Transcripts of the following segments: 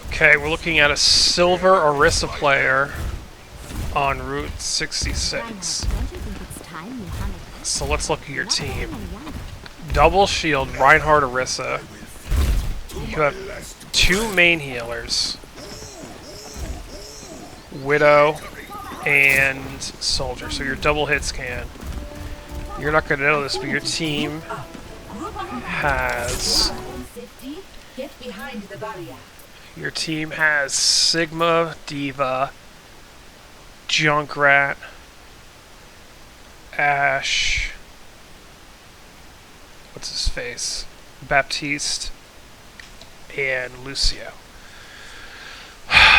Okay, we're looking at a silver Orisa player on Route 66. So let's look at your team. Double shield, Reinhardt, Orisa. You have 2 main healers. Widow and Soldier. So your double hit scan. You're not going to know this, but your team has... Your team has Sigma, Diva, Junkrat, Ashe, what's his face? Baptiste, and Lucio.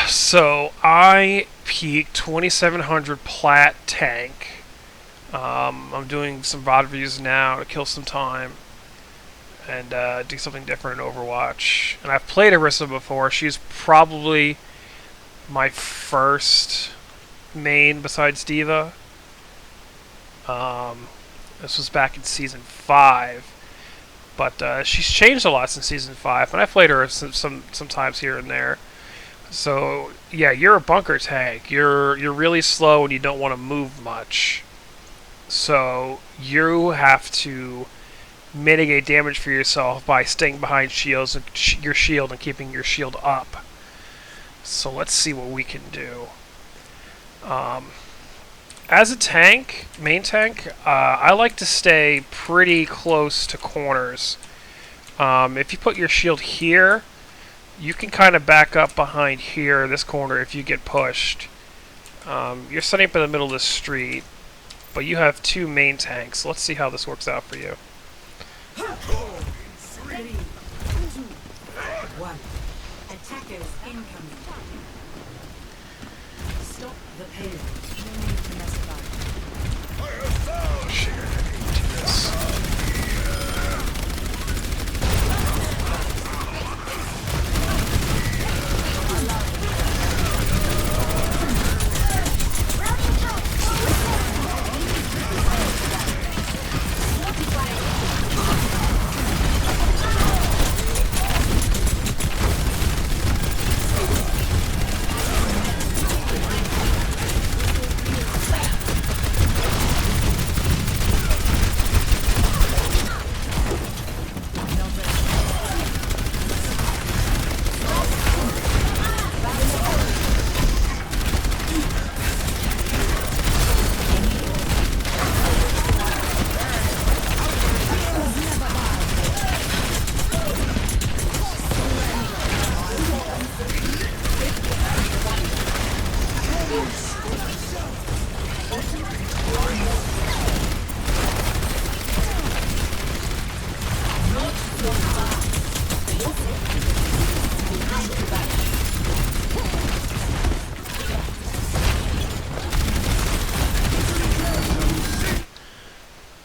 So I peaked 2700 plat tank. I'm doing some VOD reviews now to kill some time and do something different in Overwatch. And I've played Orisa before. She's probably my first main besides Diva. This was back in Season 5. But she's changed a lot since Season 5. And I've played her sometimes here and there. So, yeah, you're a bunker tank. You're really slow and you don't want to move much. So, you have to mitigate damage for yourself by staying behind shields and your shield and keeping your shield up. So let's see what we can do. As a tank, main tank, I like to stay pretty close to corners. If you put your shield here, you can kind of back up behind here, this corner, if you get pushed. You're setting up in the middle of the street, but you have 2 main tanks. Let's see how this works out for you. 3, 2, 1. Attackers incoming. Stop the payload. No need to mess about. Oh shit, I need to do this.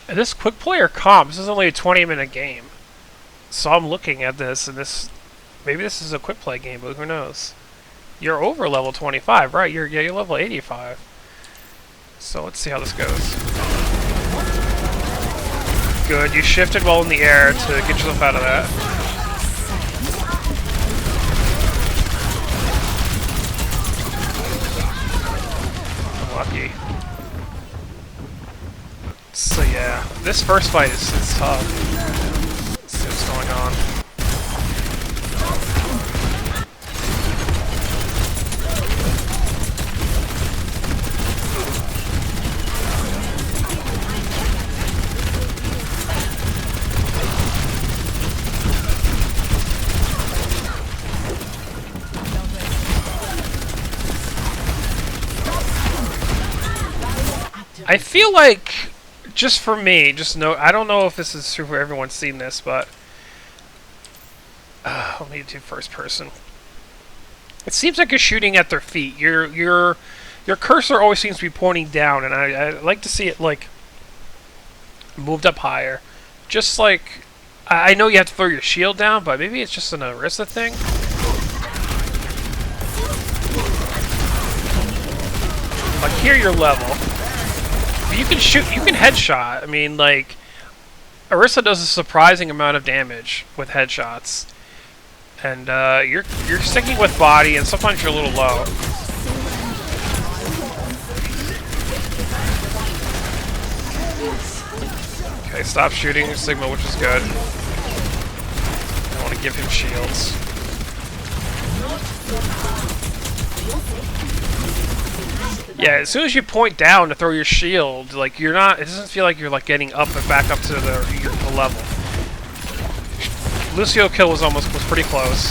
And this quick player comp, this is only a 20-minute game. So I'm looking at this, and maybe this is a quick play game, but who knows? You're over level 25, right? You're level 85. So let's see how this goes. Good, you shifted while in the air to get yourself out of that. Lucky. So yeah, this first fight is tough. Let's see what's going on. I feel like, just for me, I don't know if this is true for everyone's seen this, but let me do first person. It seems like you're shooting at their feet. Your cursor always seems to be pointing down, and I like to see it like moved up higher. Just like I know you have to throw your shield down, but maybe it's just an Orisa thing. Like here, your level. You can shoot, you can headshot. I mean, like, Orisa does a surprising amount of damage with headshots. And you're sticking with body, and sometimes you're a little low. Okay, stop shooting Sigma, which is good. I want to give him shields. Yeah, as soon as you point down to throw your shield, like you're not. It doesn't feel like you're like getting up and back up to the level. Lucio kill was pretty close.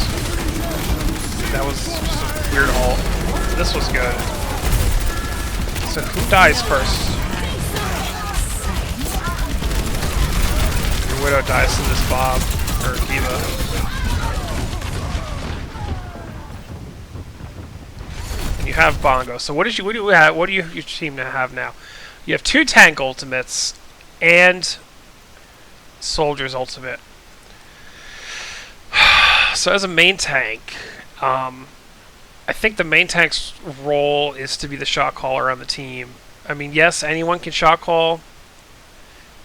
That was just a weird ult. This was good. So who dies first? Your Widow dies to this Bob or Kiva. And you have Bongo. So what do your team have now? You have 2 tank ultimates and Soldier's ultimate. So as a main tank, I think the main tank's role is to be the shot caller on the team. I mean, yes, anyone can shot call.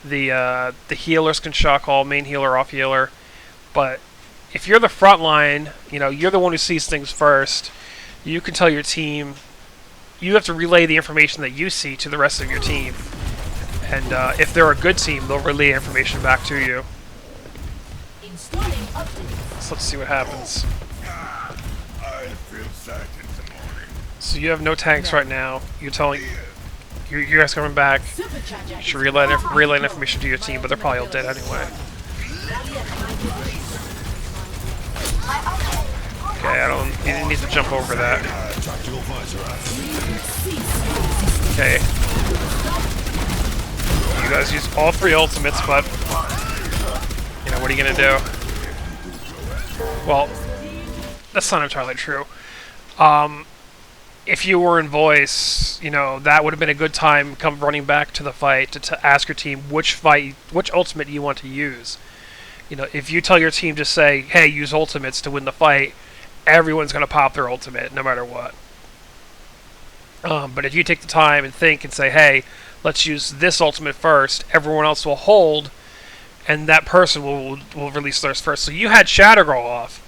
The healers can shot call, main healer, off healer. But if you're the front line, you know, you're the one who sees things first. You can tell your team. You have to relay the information that you see to the rest of your team. And if they're a good team, they'll relay information back to you. So let's see what happens. So you have no tanks right now. You're telling you guys coming back. You should relay information to your team, but they're probably all dead anyway. Okay, you didn't need to jump over that. Okay. You guys use all 3 ultimates, but you know, what are you gonna do? Well, that's not entirely true. If you were in voice, you know, that would have been a good time come running back to the fight to ask your team which ultimate you want to use. You know, if you tell your team to say, hey, use ultimates to win the fight, everyone's going to pop their ultimate no matter what. But if you take the time and think and say, hey, let's use this ultimate first, everyone else will hold, and that person will release theirs first. So you had Shatter go off.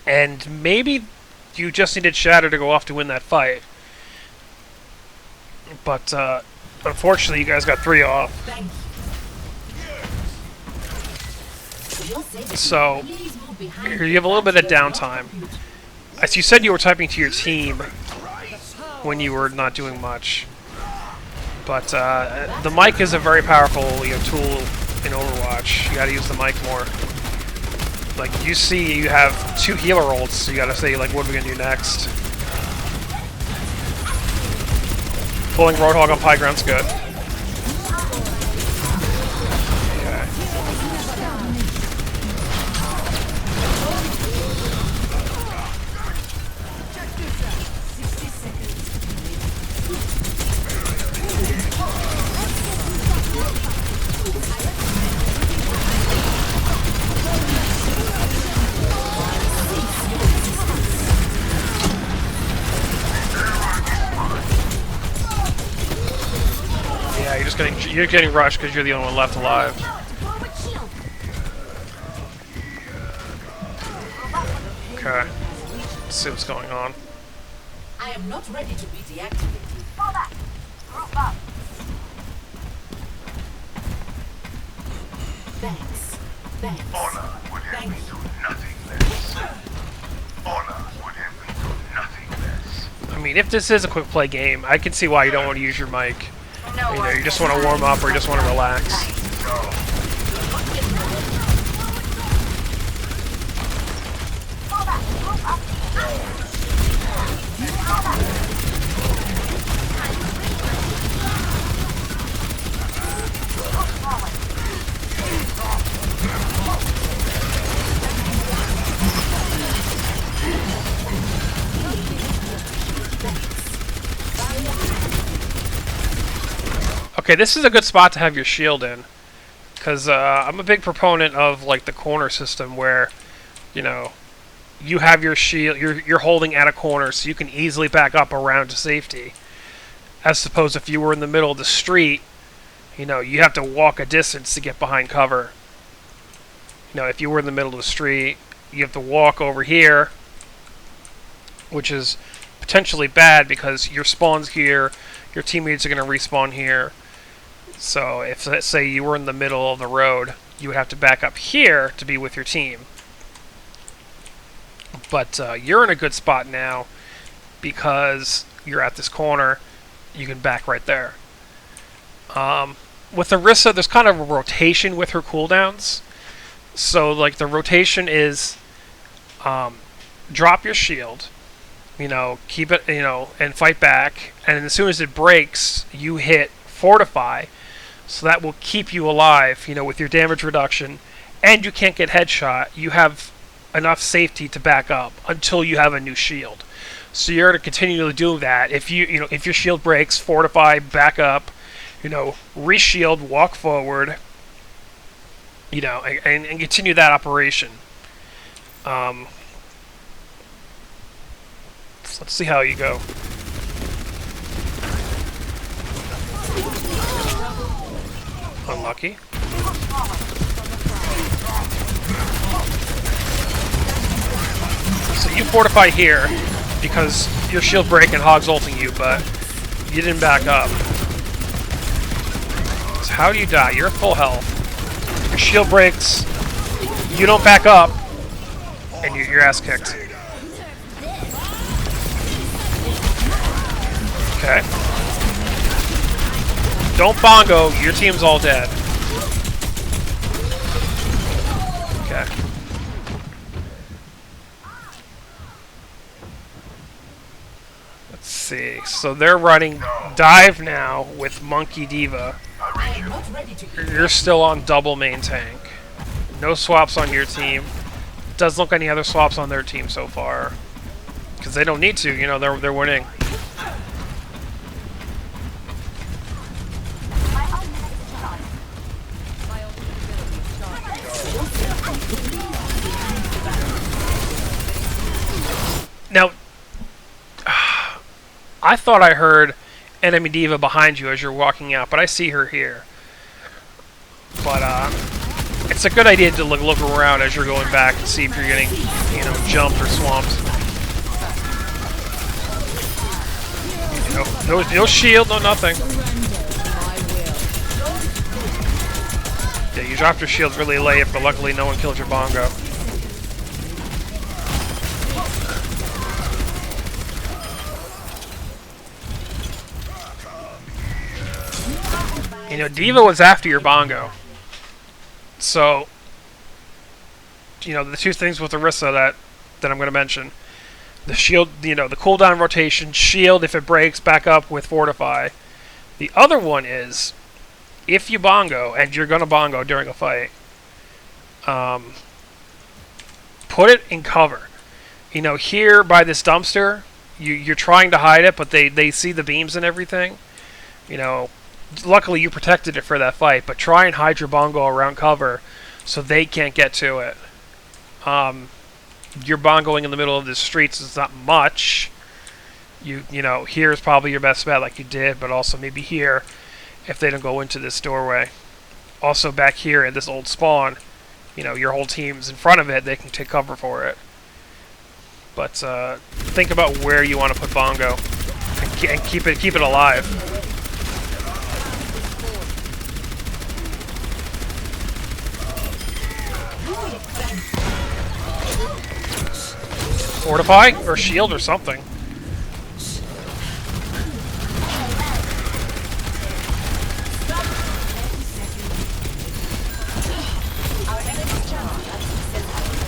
And maybe you just needed Shatter to go off to win that fight. But unfortunately, you guys got 3 off. So you have a little bit of downtime. As you said, you were typing to your team when you were not doing much. But the mic is a very powerful tool in Overwatch. You gotta use the mic more. Like, you see you have 2 healer ults, so you gotta say, like, what are we gonna do next? Pulling Roadhog on high ground's good. Okay. You're getting rushed because you're the only one left alive. Okay. Let's see what's going on. I am not ready to be deactivated. Thanks. Honor would have me do nothing less. Honor would have me do nothing less. I mean, if this is a quick play game, I can see why you don't want to use your mic. You know, you just want to warm up or you just want to relax. Okay, this is a good spot to have your shield in, because I'm a big proponent of like the corner system where, you know, you have your shield, you're holding at a corner, so you can easily back up around to safety. As opposed if you were in the middle of the street, you know, you have to walk a distance to get behind cover. if you were in the middle of the street, you have to walk over here, which is potentially bad because your spawn's here, your teammates are going to respawn here. So if, let's say, you were in the middle of the road, you would have to back up here to be with your team. But you're in a good spot now because you're at this corner. You can back right there. With Orisa, there's kind of a rotation with her cooldowns. So, like, the rotation is drop your shield, keep it, and fight back. And as soon as it breaks, you hit Fortify. So that will keep you alive, with your damage reduction. And you can't get headshot. You have enough safety to back up until you have a new shield. So you're going to continue to do that. If if your shield breaks, Fortify, back up, reshield, walk forward, and continue that operation. So let's see how you go. Unlucky. So you fortify here because your shield break and Hog's ulting you, but you didn't back up. So how do you die? You're at full health. Your shield breaks, you don't back up, and your ass kicked. Okay. Don't bongo, your team's all dead. Okay. Let's see. So they're running dive now with Monkey Diva. You're still on double main tank. No swaps on your team. Doesn't look any other swaps on their team so far. Because they don't need to, they're winning. Now, I thought I heard enemy diva behind you as you're walking out, but I see her here. But it's a good idea to look around as you're going back and see if you're getting, jumped or swamped. No shield, no nothing. Yeah, you dropped your shield really late, but luckily no one killed your bongo. Diva was after your bongo. So, the two things with Orisa that I'm going to mention. The shield, the cooldown rotation, shield if it breaks, back up with Fortify. The other one is, if you bongo, and you're going to bongo during a fight, put it in cover. Here by this dumpster, you're trying to hide it, but they see the beams and everything. Luckily you protected it for that fight, but try and hide your bongo around cover so they can't get to it. You're bongoing in the middle of the streets is not much. Here is probably your best bet like you did, but also maybe here if they don't go into this doorway. Also back here at this old spawn, your whole team's in front of it, they can take cover for it. But think about where you want to put bongo and keep it alive. Fortify or shield or something.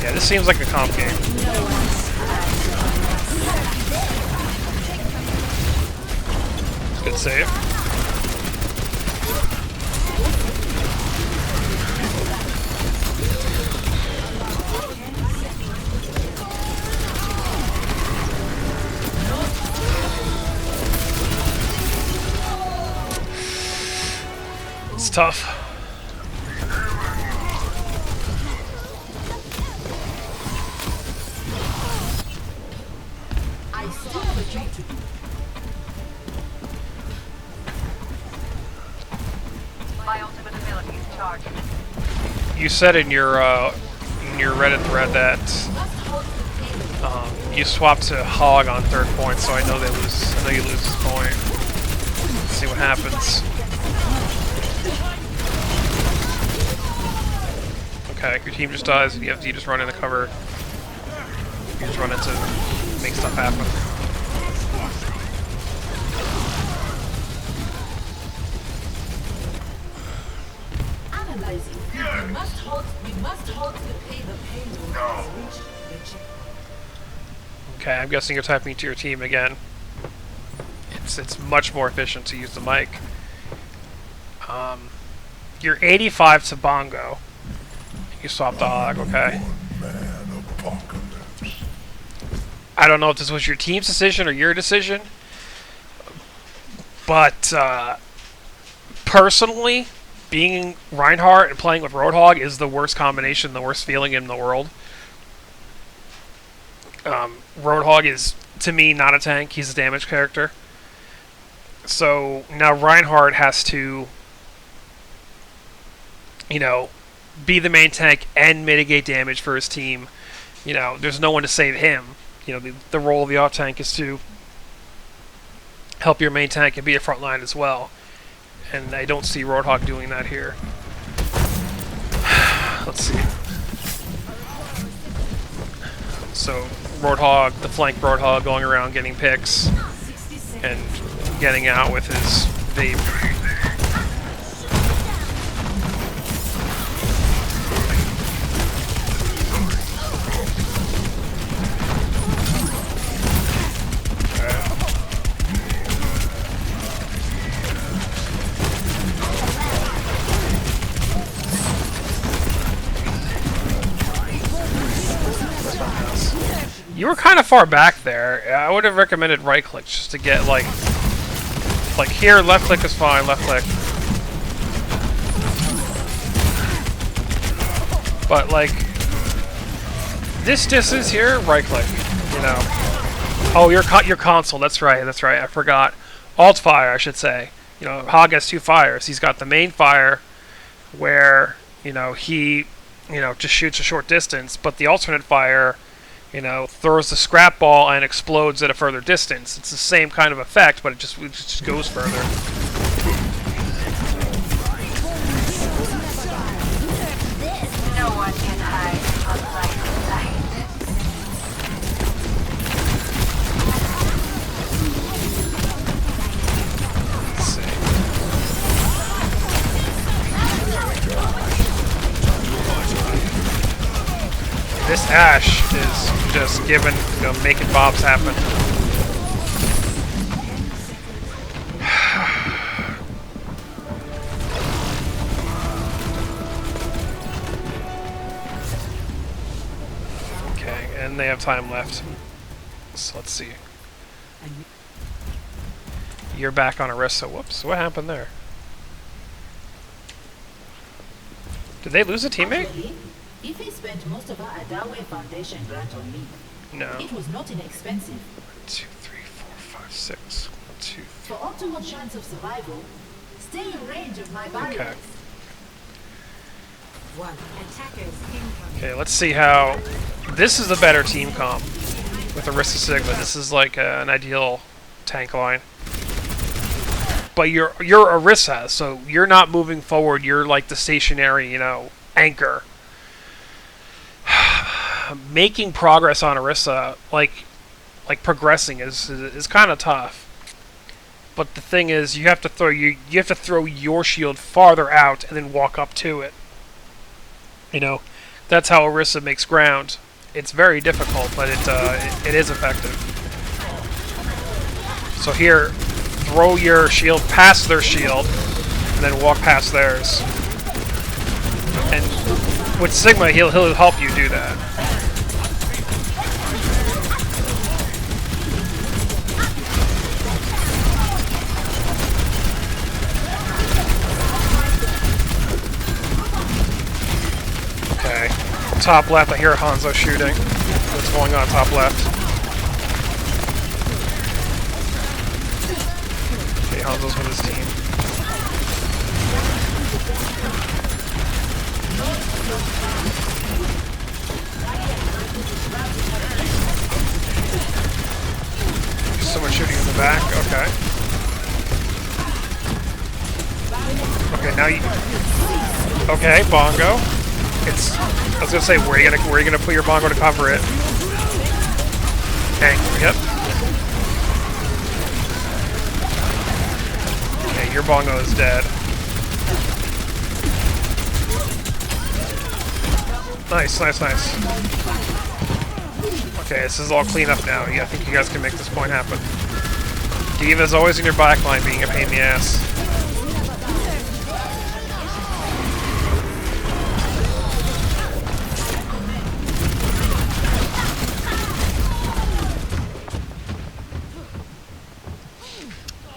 Yeah, this seems like a comp game. Good save. It's tough. I still have a job to do. My ultimate ability is charged. You said in your in your Reddit thread that you swapped to Hog on 3rd point, so I know they lose. I know you lose this point. Let's see what happens. Okay, your team just dies. You just run into cover. You just run into make stuff happen. Analyzing. We must halt the payload has reached the check. Okay, I'm guessing you're typing to your team again. It's much more efficient to use the mic. You're 85 to Bongo. You swap the Hog, okay? I don't know if this was your team's decision or your decision, but personally, being Reinhardt and playing with Roadhog is the worst combination, the worst feeling in the world. Roadhog is, to me, not a tank. He's a damage character. So now Reinhardt has to, you know, be the main tank and mitigate damage for his team. You know, there's no one to save him. You know, the role of the off tank is to help your main tank and be a front line as well. And I don't see Roadhog doing that here. Let's see. So Roadhog, the flank Roadhog, going around getting picks and getting out with his vape. You were kind of far back there. I would have recommended right click just to get like here, left click is fine, left click. But like this distance here, right click, you know. Oh, your console, that's right, I forgot. Alt fire, I should say. You know, Hog has 2 fires. He's got the main fire where, you know, he, you know, just shoots a short distance, but the alternate fire, you know, throws the scrap ball and explodes at a further distance. It's the same kind of effect, but it just goes further. No one can hide from light. Let's see. This Ashe is just giving, you know, making bobs happen. Okay, and they have time left. So let's see. You're back on Orisa. Whoops, what happened there? Did they lose a teammate? If he spent most of our Adawe Foundation grant on me, No. it was not inexpensive. 1, 2, 3, 4, 5, 6. 1, 2, 3. For optimal chance of survival, stay in range of my barriers. Okay. One. Attackers incoming. Okay, let's see how... This is a better team comp with Orisa Sigma. This is like an ideal tank line. But you're Orisa, so you're not moving forward. You're like the stationary, you know, anchor. Making progress on Orisa, like progressing, is kind of tough. But the thing is, you have to throw your shield farther out and then walk up to it. You know, that's how Orisa makes ground. It's very difficult, but it is effective. So here, throw your shield past their shield, and then walk past theirs. And with Sigma, he'll help you do that. Okay. Top left, I hear Hanzo shooting. What's going on top left? Okay, Hanzo's with his team. Okay, bongo. It's. I was gonna say, where are you gonna put your bongo to cover it? Okay. Yep. Okay, your bongo is dead. Nice, nice, nice. Okay, this is all clean up now. Yeah, I think you guys can make this point happen. Diva's always in your backline being a pain in the ass.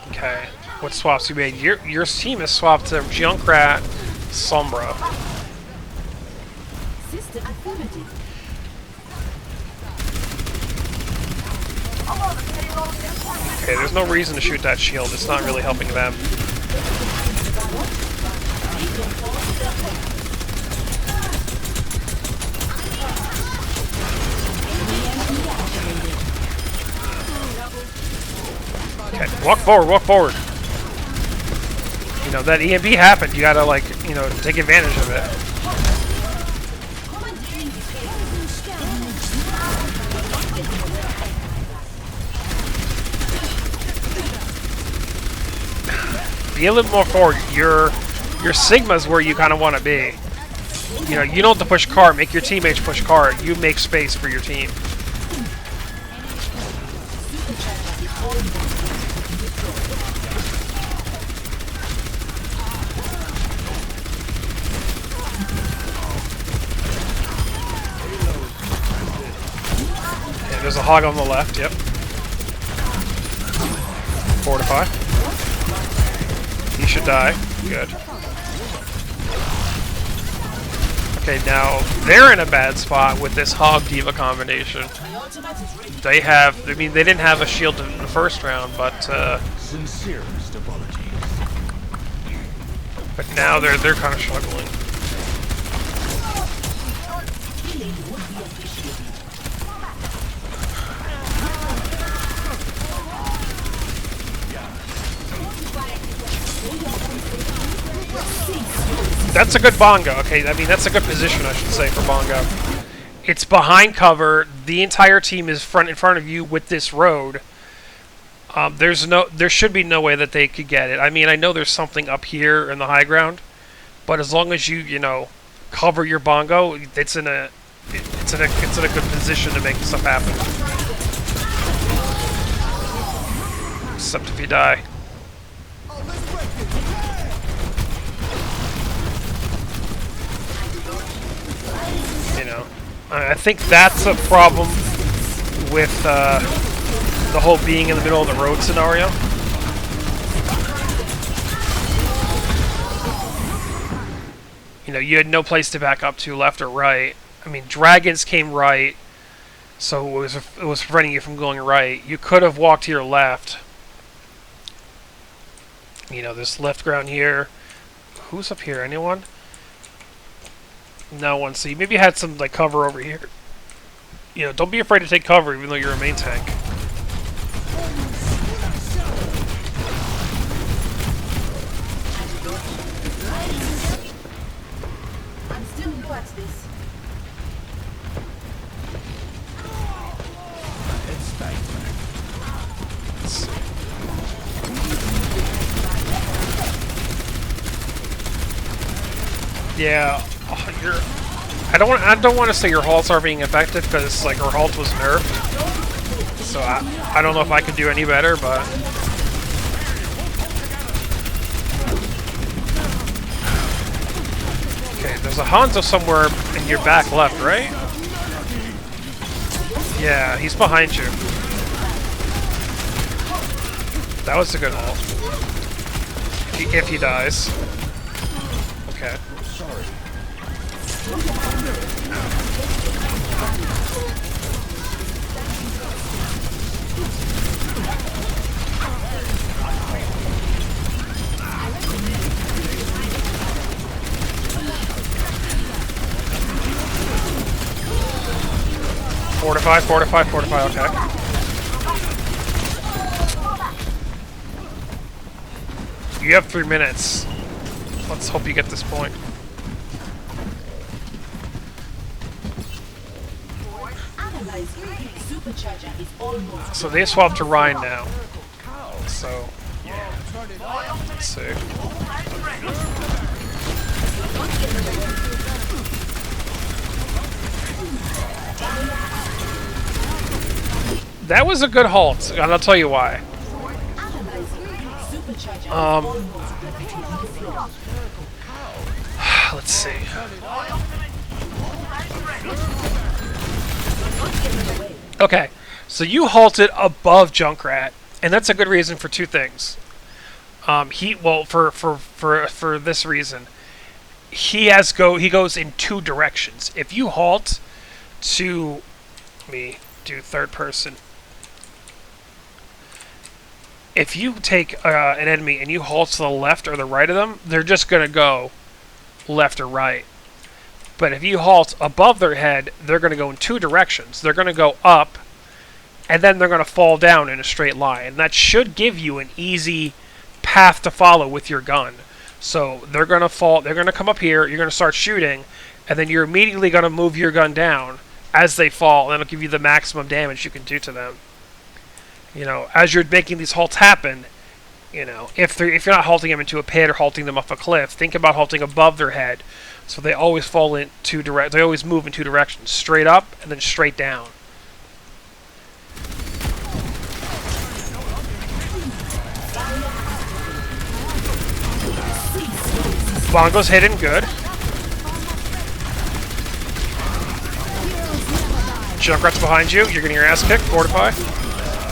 Okay, what swaps you made? Your team is swapped to Junkrat, Sombra. System affirmative. Okay, there's no reason to shoot that shield. It's not really helping them. Okay, walk forward, walk forward. You know, that EMP happened. You gotta, like, you know, take advantage of it. Be a little more forward. Your Sigma's where you kind of want to be. You know, you don't have to push card. Make your teammates push card. You make space for your team. Okay, there's a hog on the left. Yep. Fortify. He should die. Good. Okay, now they're in a bad spot with this Hog Diva combination. They have, I mean, they didn't have a shield in the first round, but Sincerest apologies. now they're kind of struggling. That's a good bongo. Okay, I mean that's a good position, I should say, for bongo. It's behind cover. The entire team is in front of you with this road. There should be no way that they could get it. I mean, I know there's something up here in the high ground, but as long as you know, cover your bongo, it's in a good position to make stuff happen. Except if you die. You know, I think that's a problem with the whole being in the middle of the road scenario. You know, you had no place to back up to, left or right. I mean, dragons came right, so it was preventing you from going right. You could have walked to your left. You know, this left ground here. Who's up here? Anyone? No one. So you maybe had some like cover over here. You know, don't be afraid to take cover, even though you're a main tank. I'm still new at this. Yeah, I don't want to say your halts are being effective because like her halt was nerfed, so I don't know if I could do any better, but okay, there's a Hanzo somewhere in your back left, right? Yeah, he's behind you. That was a good halt. If he dies. Okay. 45, 45, 45, okay. You have 3 minutes. Let's hope you get this point. Allies, supercharger is almost. So they swapped to Ryan now. So, yeah. Let's see. That was a good halt, and I'll tell you why. Let's see. Okay, so you halted above Junkrat, and that's a good reason for two things. For this reason, he goes in two directions. If you halt to, let me do third person. If you take an enemy and you halt to the left or the right of them, they're just gonna go left or right. But if you halt above their head, they're going to go in two directions. They're going to go up, and then they're going to fall down in a straight line. And that should give you an easy path to follow with your gun. So they're going to fall. They're going to come up here. You're going to start shooting, and then you're immediately going to move your gun down as they fall. And it'll give you the maximum damage you can do to them. You know, as you're making these halts happen, you know, if you're not halting them into a pit or halting them off a cliff, think about halting above their head. So they always fall in they always move in two directions, straight up and then straight down. Bongo's hidden, good. Junkrat's behind you, you're getting your ass kicked, fortify.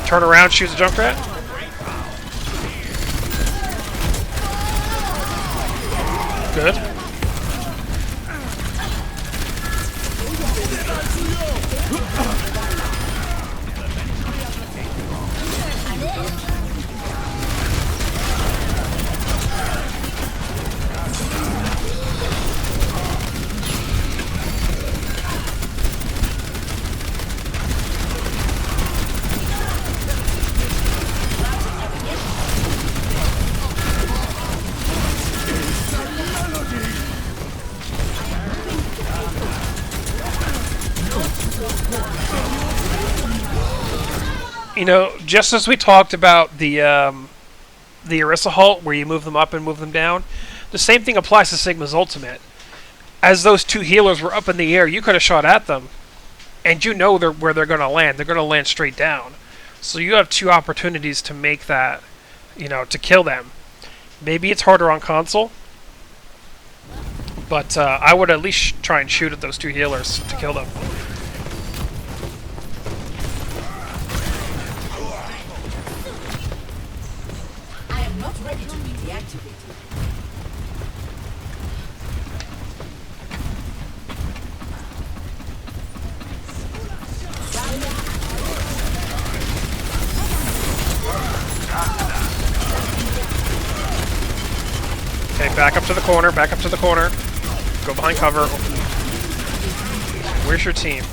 Turn around, shoot the Junkrat. Good. You know, just as we talked about the Orisa halt, where you move them up and move them down, the same thing applies to Sigma's ultimate. As those two healers were up in the air, you could have shot at them, and you know where they're going to land. They're going to land straight down. So you have two opportunities to make that, you know, to kill them. Maybe it's harder on console, but I would at least try and shoot at those two healers to kill them. Ready to be deactivated. Okay, back up to the corner, back up to the corner. Go behind cover. Where's your team?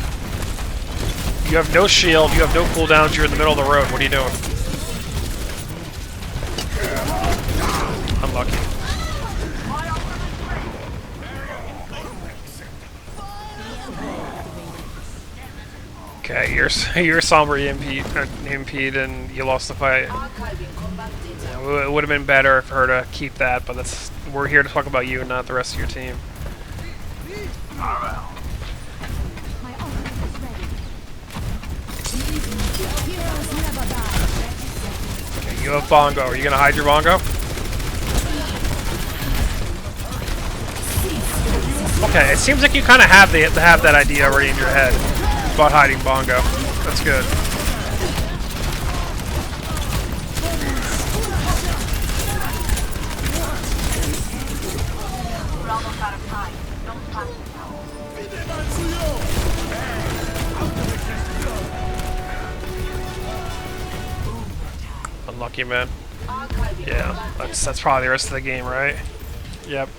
You have no shield, you have no cooldowns, you're in the middle of the road. What are you doing? Unlucky. Okay, you're somber impede and you lost the fight. Yeah, it would have been better for her to keep that, but we're here to talk about you and not the rest of your team. My ultimate is ready. Heroes never die. Okay, you have Bongo. Are you gonna hide your Bongo? Okay, it seems like you kind of have that idea already in your head about hiding Bongo. That's good. We're almost out of time. Don't pass it now. Unlucky, man. Yeah, that's probably the rest of the game, right? Yep.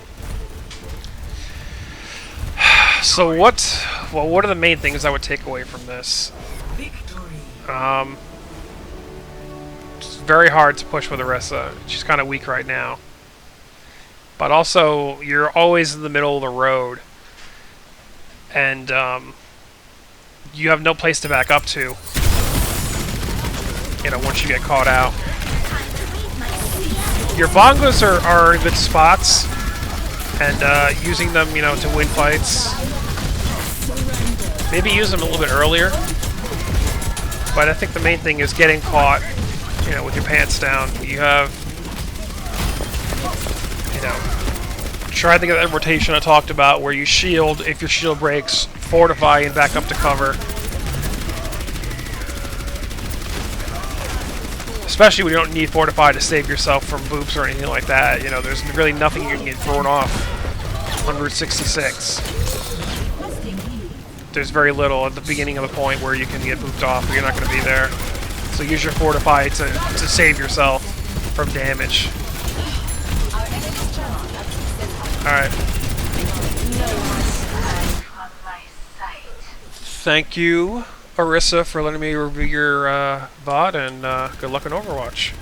So what are the main things I would take away from this? It's very hard to push with Orisa. She's kind of weak right now. But also, you're always in the middle of the road. And you have no place to back up to. You know, once you get caught out. Your bongos are in good spots, and using them, you know, to win fights. Maybe use them a little bit earlier. But I think the main thing is getting caught, you know, with your pants down. You have, you know, try to get that rotation I talked about where you shield, if your shield breaks, fortify and back up to cover. Especially when you don't need fortify to save yourself from boops or anything like that. You know, there's really nothing you can get thrown off on Route 66. There's very little at the beginning of a point where you can get booped off, but you're not going to be there. So use your fortify to save yourself from damage. Alright. Thank you, Arissa, for letting me review your VOD, and good luck in Overwatch.